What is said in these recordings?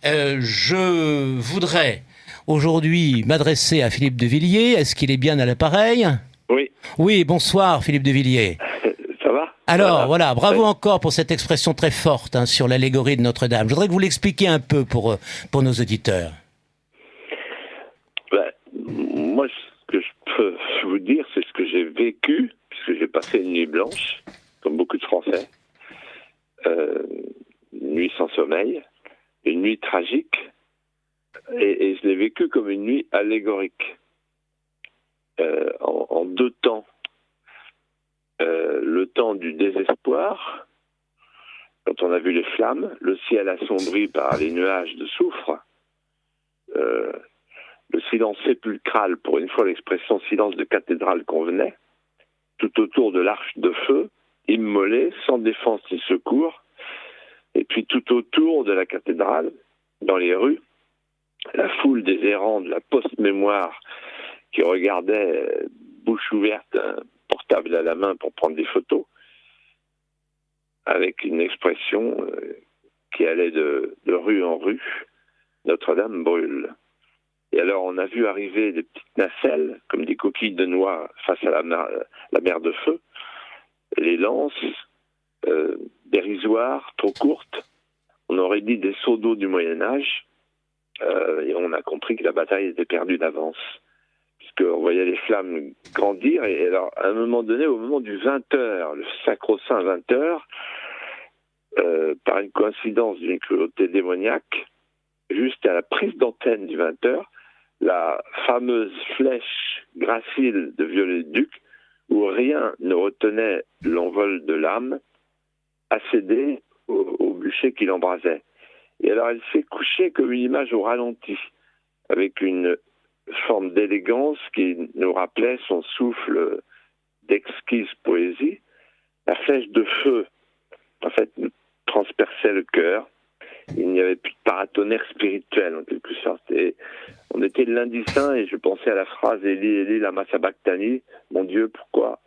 Je voudrais aujourd'hui m'adresser à Philippe de Villiers. Est-ce qu'il est bien à l'appareil? Oui, Oui, bonsoir Philippe de Villiers. ça va? Alors voilà, bravo Oui. encore pour cette expression très forte sur l'allégorie de Notre-Dame. Je voudrais que vous l'expliquiez un peu pour nos auditeurs. Moi, ce que je peux vous dire, c'est ce que j'ai vécu, puisque j'ai passé une nuit blanche, comme beaucoup de Français, une nuit sans sommeil, une nuit tragique, et je l'ai vécu comme une nuit allégorique, en deux temps. Le temps du désespoir, quand on a vu les flammes, le ciel assombri par les nuages de soufre, le silence sépulcral, pour une fois l'expression silence de cathédrale convenait, tout autour de l'arche de feu, immolée, sans défense ni secours, et puis tout autour de la cathédrale, dans les rues, la foule des errants de la post-mémoire qui regardaient bouche ouverte, un portable à la main pour prendre des photos, avec une expression qui allait de rue en rue, Notre-Dame brûle. Et alors on a vu arriver des petites nacelles, comme des coquilles de noix face à la mer de feu, les lances dérisoires, trop courtes, on aurait dit des seaux d'eau du Moyen-Âge, et on a compris que la bataille était perdue d'avance, puisqu'on voyait les flammes grandir, et alors à un moment donné, au moment du 20h, le sacro-saint 20h, par une coïncidence d'une cruauté démoniaque, juste à la prise d'antenne du 20h, la fameuse flèche gracile de Viollet-le-Duc, où rien ne retenait l'envol de l'âme, a cédé au bûcher qui l'embrasait. Et alors elle s'est couchée comme une image au ralenti, avec une forme d'élégance qui nous rappelait son souffle d'exquise poésie. La flèche de feu, en fait, nous transperçait le cœur. Il n'y avait plus de paratonnerre spirituel, en quelque sorte. Et on était le lundi saint et je pensais à la phrase Eli, Eli, lama sabachthani, mon Dieu, pourquoi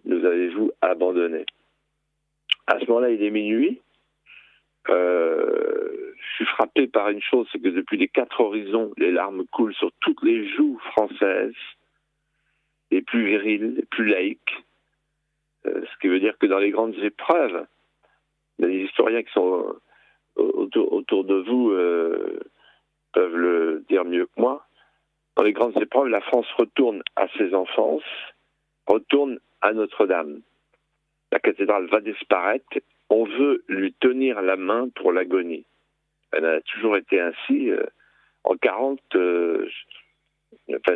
nous avez-vous abandonnés? À ce moment-là, il est minuit. Je suis frappé par une chose, c'est que depuis les quatre horizons, les larmes coulent sur toutes les joues françaises, les plus viriles, les plus laïques. Ce qui veut dire que dans les grandes épreuves, les historiens qui sont autour de vous peuvent le dire mieux que moi. Dans les grandes épreuves, la France retourne à ses enfances, retourne à Notre-Dame. La cathédrale va disparaître. On veut lui tenir la main pour l'agonie. Elle a toujours été ainsi. En 40,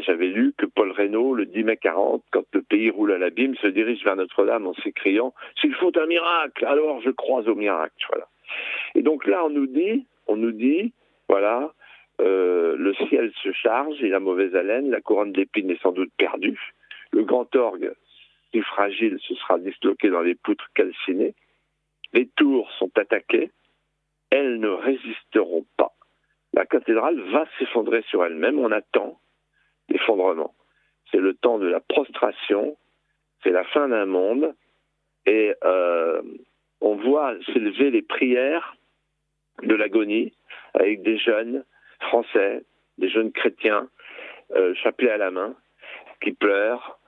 j'avais lu que Paul Reynaud, le 10 mai 40, quand le pays roule à l'abîme, se dirige vers Notre-Dame en s'écriant « S'il faut un miracle, alors je crois au miracle. » Voilà. Et donc là, on nous dit, voilà, le ciel se charge, il a mauvaise haleine, la couronne d'épines est sans doute perdue, le grand orgue, si fragile, se sera disloqué dans les poutres calcinées, les tours sont attaquées, elles ne résisteront pas. La cathédrale va s'effondrer sur elle-même, on attend l'effondrement. C'est le temps de la prostration, c'est la fin d'un monde, et on voit s'élever les prières de l'agonie avec des jeunes français, des jeunes chrétiens, chapelet à la main, qui pleurent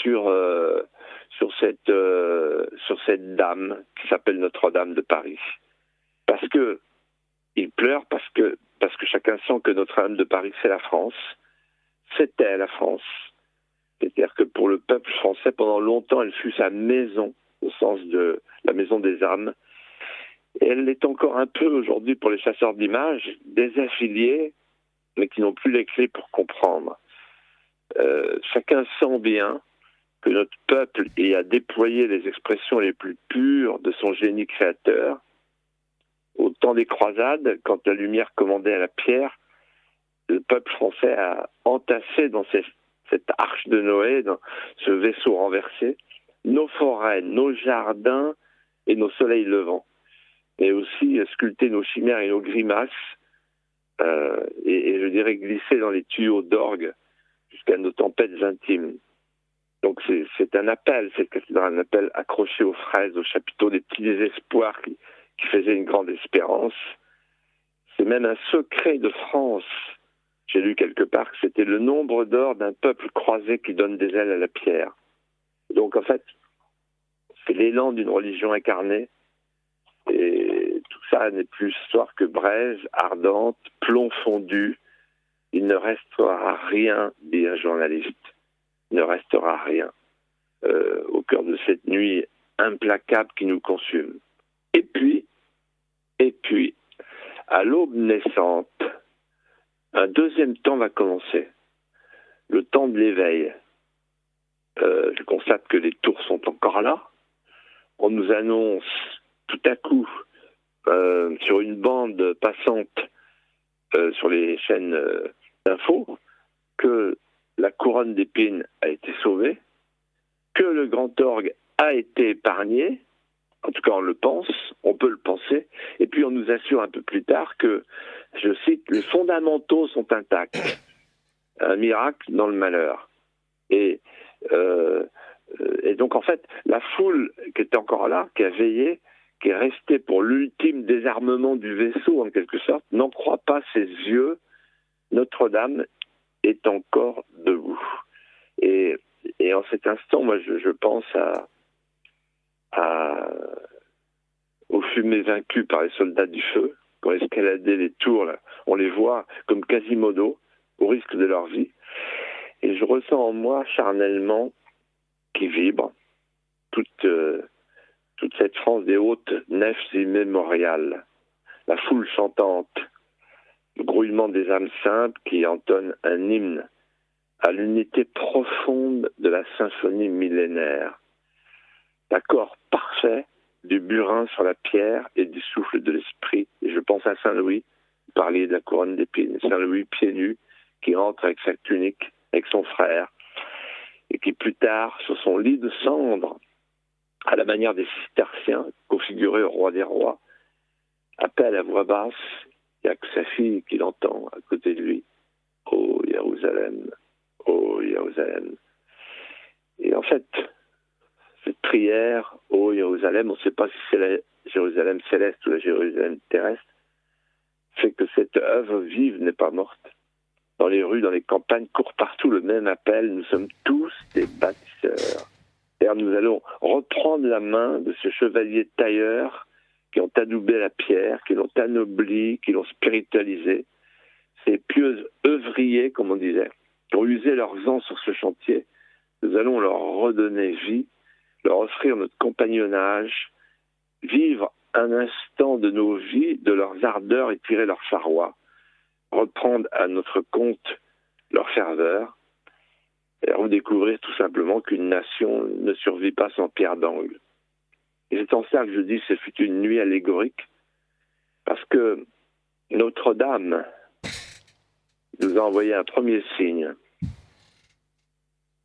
sur cette dame qui s'appelle Notre-Dame de Paris. Parce que ils pleurent parce que chacun sent que Notre-Dame de Paris, c'est la France. C'était la France. C'est-à-dire que pour le peuple français, pendant longtemps, elle fut sa maison, au sens de la maison des âmes. Et elle l'est encore un peu aujourd'hui pour les chasseurs d'images, désaffiliés, mais qui n'ont plus les clés pour comprendre. Chacun sent bien que notre peuple y a déployé les expressions les plus pures de son génie créateur. Au temps des croisades, quand la lumière commandait à la pierre, le peuple français a entassé dans cette arche de Noé, dans ce vaisseau renversé, nos forêts, nos jardins et nos soleils levants. Mais aussi sculpter nos chimères et nos grimaces, et je dirais glisser dans les tuyaux d'orgue jusqu'à nos tempêtes intimes. Donc c'est un appel, cette cathédrale, un appel accroché aux fraises, aux chapiteaux, des petits désespoirs qui faisaient une grande espérance. C'est même un secret de France. J'ai lu quelque part que c'était le nombre d'or d'un peuple croisé qui donne des ailes à la pierre. Donc en fait, c'est l'élan d'une religion incarnée. Et tout ça n'est plus histoire que braise ardente, plomb fondu. Il ne restera rien, dit un journaliste. Il ne restera rien au cœur de cette nuit implacable qui nous consume. Et puis, à l'aube naissante, un deuxième temps va commencer. Le temps de l'éveil. Je constate que les tours sont encore là. On nous annonce tout à coup, sur une bande passante sur les chaînes d'infos, que la couronne d'épines a été sauvée, que le grand orgue a été épargné, en tout cas on le pense, on peut le penser, et puis on nous assure un peu plus tard que, je cite, les fondamentaux sont intacts. Un miracle dans le malheur. Et donc en fait, la foule qui était encore là, qui a veillé, qui est restée pour l'ultime désarmement du vaisseau en quelque sorte, n'en croit pas ses yeux. Notre-Dame est encore debout. Et en cet instant, moi je pense aux fumées vaincues par les soldats du feu, qui ont escaladé les tours, là. On les voit comme Quasimodo, au risque de leur vie. Et je ressens en moi charnellement qui vibre toute cette France des hautes nefs immémoriales, la foule chantante, le grouillement des âmes simples qui entonnent un hymne à l'unité profonde de la symphonie millénaire. L'accord parfait du burin sur la pierre et du souffle de l'esprit. Et je pense à Saint-Louis, vous parliez de la couronne d'épines. Saint-Louis pieds nus, qui entre avec sa tunique, avec son frère, et qui plus tard, sur son lit de cendre, à la manière des cisterciens, configurés au roi des rois, appelle à voix basse, il n'y a que sa fille qui l'entend à côté de lui. Ô Jérusalem, ô Jérusalem. Et en fait, cette prière, ô Jérusalem, on ne sait pas si c'est la Jérusalem céleste ou la Jérusalem terrestre, fait que cette œuvre vive n'est pas morte. Dans les rues, dans les campagnes, court partout le même appel, nous sommes tous des bâtisseurs. D'ailleurs, nous allons reprendre la main de ces chevaliers tailleurs qui ont adoubé la pierre, qui l'ont anobli, qui l'ont spiritualisé. Ces pieux œuvriers, comme on disait, qui ont usé leurs ans sur ce chantier, nous allons leur redonner vie, leur offrir notre compagnonnage, vivre un instant de nos vies, de leurs ardeurs et tirer leur charroi, reprendre à notre compte leur ferveur et redécouvrir tout simplement qu'une nation ne survit pas sans pierre d'angle. Et c'est en ça que je dis que ce fut une nuit allégorique, parce que Notre-Dame nous a envoyé un premier signe.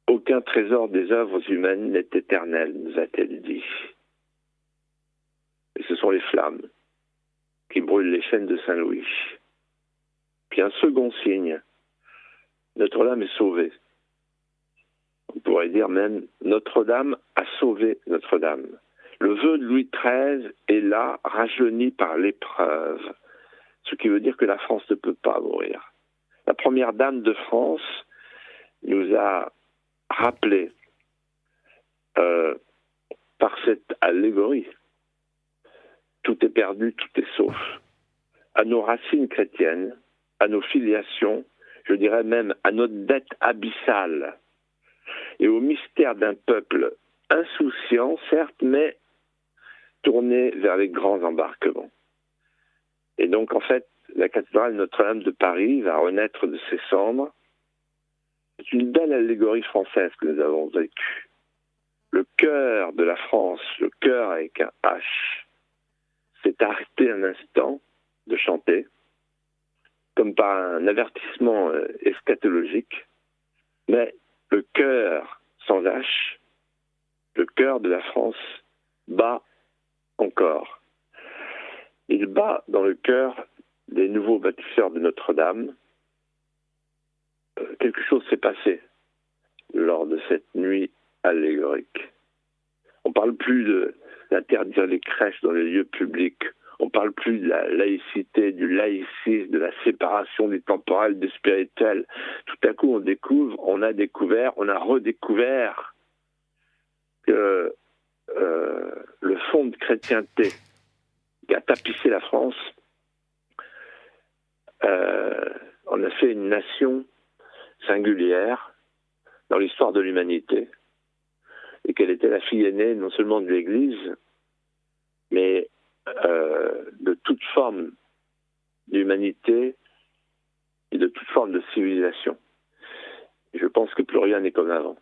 Aucun trésor des œuvres humaines n'est éternel, nous a-t-elle dit. Et ce sont les flammes qui brûlent les chaînes de Saint-Louis. Puis un second signe, Notre-Dame est sauvée. On pourrait dire même, Notre-Dame a sauvé Notre-Dame. Le vœu de Louis XIII est là, rajeuni par l'épreuve. Ce qui veut dire que la France ne peut pas mourir. La première dame de France nous a rappelé, par cette allégorie, tout est perdu, tout est sauf, à nos racines chrétiennes, à nos filiations, je dirais même à notre dette abyssale et au mystère d'un peuple insouciant, certes, mais tourné vers les grands embarquements. Et donc, en fait, la cathédrale Notre-Dame de Paris va renaître de ses cendres. C'est une belle allégorie française que nous avons vécue. Le cœur de la France, le cœur avec un H, s'est arrêté un instant de chanter, comme par un avertissement eschatologique, mais le cœur sans H, le cœur de la France, bat encore. Il bat dans le cœur des nouveaux bâtisseurs de Notre-Dame. Quelque chose s'est passé lors de cette nuit allégorique. On ne parle plus d'interdire les crèches dans les lieux publics. On ne parle plus plus de la laïcité, du laïcisme, de la séparation du temporel, du spirituel. Tout à coup, on a redécouvert que le fond de chrétienté qui a tapissé la France, on a fait une nation singulière dans l'histoire de l'humanité, et qu'elle était la fille aînée non seulement de l'Église, mais de toute forme d'humanité et de toute forme de civilisation. Et je pense que plus rien n'est comme avant.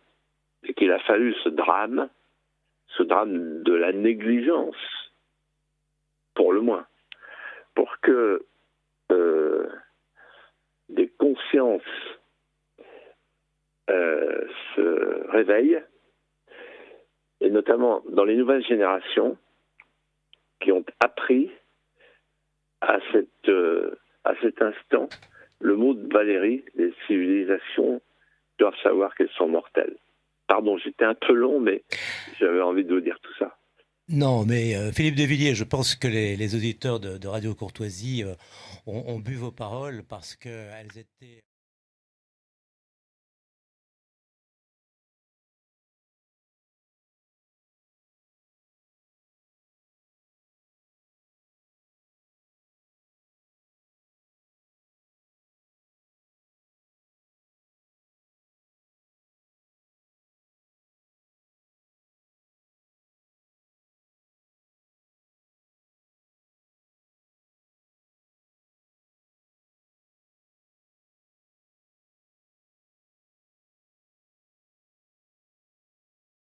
Et qu'il a fallu ce drame de la négligence, pour le moins, pour que des consciences se réveillent, et notamment dans les nouvelles générations qui ont appris à cet instant le mot de Valérie: les civilisations doivent savoir qu'elles sont mortelles. Pardon, j'étais un peu long, mais j'avais envie de vous dire tout ça. Non, mais Philippe de Villiers, je pense que les auditeurs de Radio Courtoisie ont bu vos paroles parce qu'elles étaient...